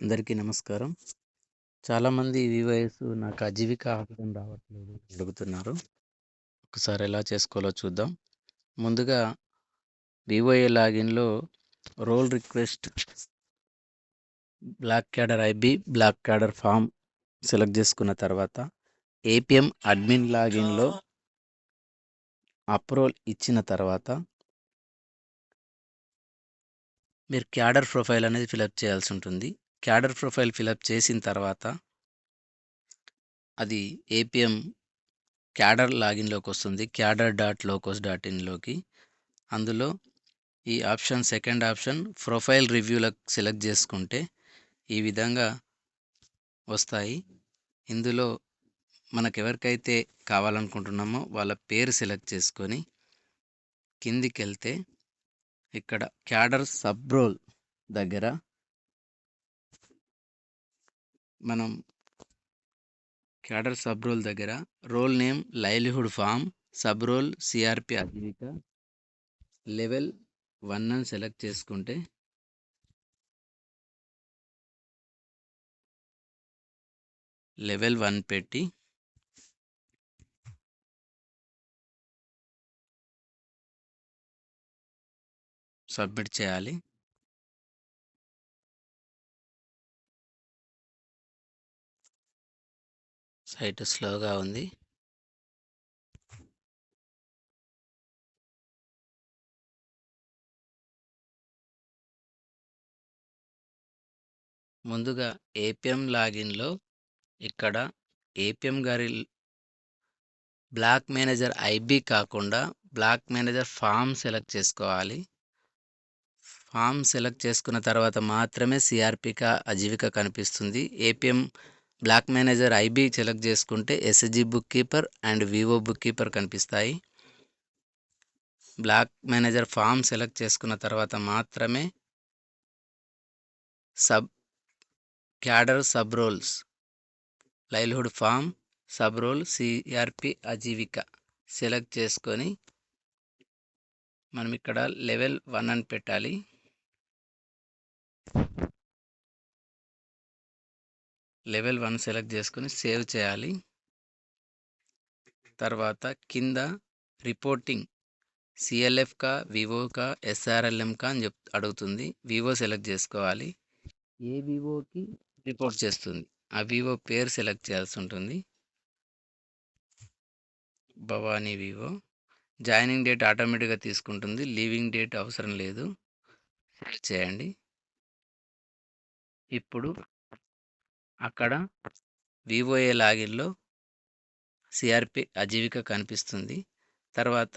అందరికీ నమస్కారం. చాలామంది వివోఎస్ నాకు అజీవిక ఆధారం రావట్లేదు అడుగుతున్నారు. ఒకసారి ఎలా చేసుకోవాలో చూద్దాం. ముందుగా వివోఏ లాగిన్‌లో role request block cadre IB, block cadre form select చేసుకున్న తర్వాత ఏపీఎం అడ్మిన్ లాగిన్‌లో అప్రూవల్ ఇచ్చిన తర్వాత మీరు క్యాడర్ ప్రొఫైల్ అనేది ఫిలప్ చేయాల్సి ఉంటుంది. క్యాడర్ ప్రొఫైల్ ఫిలప్ చేసిన తర్వాత అది ఏపీఎం క్యాడర్ లాగిన్‌లోకి వస్తుంది. cadre.locus.inలోకి. అందులో ఈ ఆప్షన్ సెకండ్ ఆప్షన్ ప్రొఫైల్ రివ్యూలకు సెలెక్ట్ చేసుకుంటే ఈ విధంగా వస్తాయి. ఇందులో మనకెవరికైతే కావాలనుకుంటున్నామో వాళ్ళ పేరు సెలెక్ట్ చేసుకొని కిందికెళ్తే ఇక్కడ క్యాడర్ సబ్ రోల్ దగ్గర మనం క్యాడర్ సబ్ రోల్ దగ్గర role name livelihood form, sub role CRP Ajeevika, level 1 అని సెలెక్ట్ చేసుకుంటే లెవెల్ 1 పెట్టి సబ్మిట్ చేయాలి. సైట్ స్లోగా ఉంది. ముందుగా ఏపీఎం లాగిన్‌లో ఇక్కడ ఏపీఎం గారి బ్లాక్ మేనేజర్ ఐబీ కాకుండా బ్లాక్ మేనేజర్ ఫామ్ సెలెక్ట్ చేసుకోవాలి. ఫామ్ సెలెక్ట్ చేసుకున్న తర్వాత మాత్రమే సిఆర్పిక అజీవిక కనిపిస్తుంది. APM block manager IB select చేసుకుంటే SSG book keeper and VO book keeper కనిపిస్తాయి. బ్లాక్ మేనేజర్ ఫామ్ సెలెక్ట్ చేసుకున్న తర్వాత మాత్రమే cadre sub roles livelihood form, sub role CRP Ajeevika select చేసుకొని మనం ఇక్కడ లెవెల్ 1 అని పెట్టాలి. లెవెల్ 1 సెలెక్ట్ చేసుకొని సేవ్ చేయాలి. తర్వాత కింద రిపోర్టింగ్ సిఎల్ఎఫ్కా, వివోకా, ఎస్ఆర్ఎల్ఎంకా అని అడుగుతుంది. వివో సెలెక్ట్ చేసుకోవాలి. ఏ వివోకి రిపోర్ట్ చేస్తుంది ఆ వివో పేరు సెలెక్ట్ చేయాల్సి ఉంటుంది. భవానీ వివో. జాయినింగ్ డేట్ ఆటోమేటిక్గా తీసుకుంటుంది. లీవింగ్ డేట్ అవసరం లేదు. సెలెక్ట్ చేయండి. ఇప్పుడు అక్కడ వివోఏ లాగిన్లో సిఆర్పి అజీవిక కనిపిస్తుంది. తర్వాత